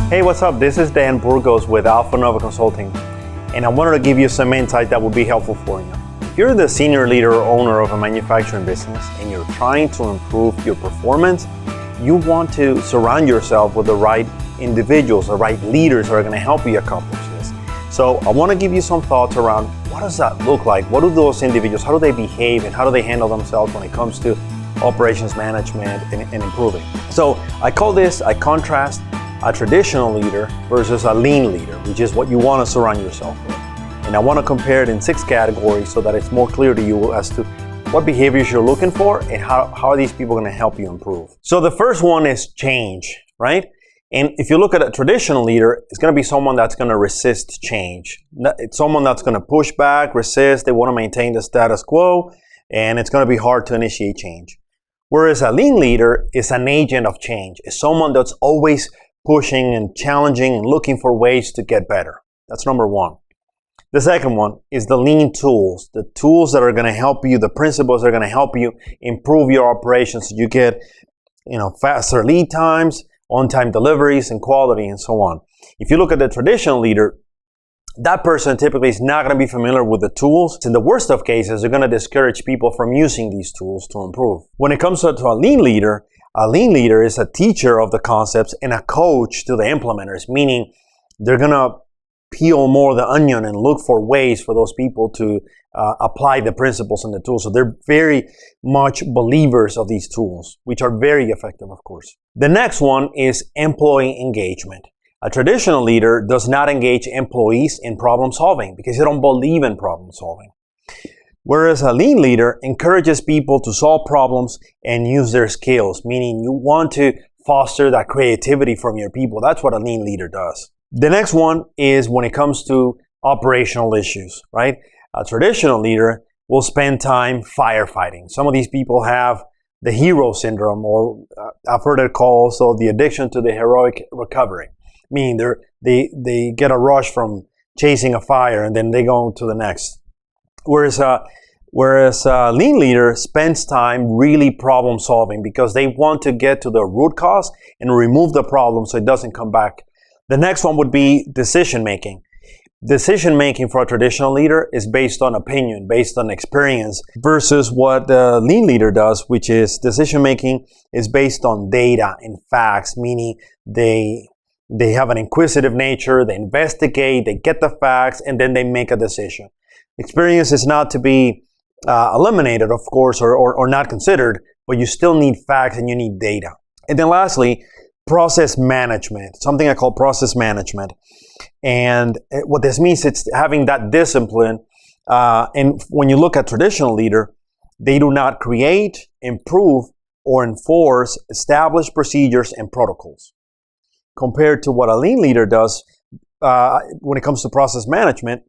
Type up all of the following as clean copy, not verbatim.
Hey, what's up? This is Dan Burgos with Alpha Nova Consulting, and I wanted to give you some insight that would be helpful for you. If you're the senior leader or owner of a manufacturing business and you're trying to improve your performance, you want to surround yourself with the right individuals, the right leaders who are going to help you accomplish this. So I want to give you some thoughts around what does that look like? What do those individuals, how do they behave, and how do they handle themselves when it comes to operations management and improving? So I contrast a traditional leader versus a lean leader, which is what you want to surround yourself with. And I want to compare it in 6 categories so that it's more clear to you as to what behaviors you're looking for and how are these people going to help you improve. So the first one is change, right? And if you look at a traditional leader, it's going to be someone that's going to resist change. It's someone that's going to push back, resist, they want to maintain the status quo, and it's going to be hard to initiate change. Whereas a lean leader is an agent of change. It's someone that's always pushing and challenging and looking for ways to get better. That's number one. The second one is the lean tools, the tools that are going to help you, the principles that are going to help you improve your operations so you get, faster lead times, on-time deliveries, and quality, and so on. If you look at the traditional leader, that person typically is not going to be familiar with the tools. In the worst of cases, they're going to discourage people from using these tools to improve. When it comes to a lean leader is a teacher of the concepts and a coach to the implementers, meaning they're going to peel more the onion and look for ways for those people to apply the principles and the tools. So they're very much believers of these tools, which are very effective, of course. The next one is employee engagement. A traditional leader does not engage employees in problem solving because they don't believe in problem solving. Whereas a lean leader encourages people to solve problems and use their skills, meaning you want to foster that creativity from your people. That's what a lean leader does. The next one is when it comes to operational issues, right? A traditional leader will spend time firefighting. Some of these people have the hero syndrome, or I've heard it called also the addiction to the heroic recovery, meaning they get a rush from chasing a fire and then they go to the next. Whereas a lean leader spends time really problem solving because they want to get to the root cause and remove the problem so it doesn't come back. The next one would be decision making. Decision making for a traditional leader is based on opinion, based on experience, versus what the lean leader does, which is decision making is based on data and facts, meaning they have an inquisitive nature, they investigate, they get the facts, and then they make a decision. Experience is not to be eliminated, of course, or not considered, but you still need facts and you need data. And then lastly, process management, something I call process management. And what this means, it's having that discipline. And when you look at traditional leader, they do not create, improve, or enforce established procedures and protocols. Compared to what a lean leader does when it comes to process management,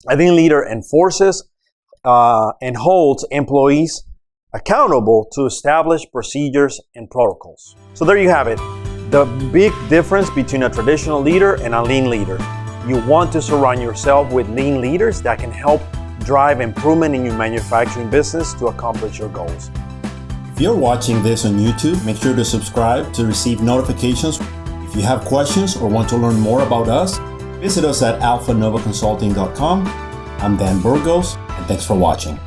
a lean leader enforces and holds employees accountable to established procedures and protocols. So there you have it. The big difference between a traditional leader and a lean leader. You want to surround yourself with lean leaders that can help drive improvement in your manufacturing business to accomplish your goals. If you're watching this on YouTube, make sure to subscribe to receive notifications. If you have questions or want to learn more about us, visit us at alphanovaconsulting.com. I'm Dan Burgos, and thanks for watching.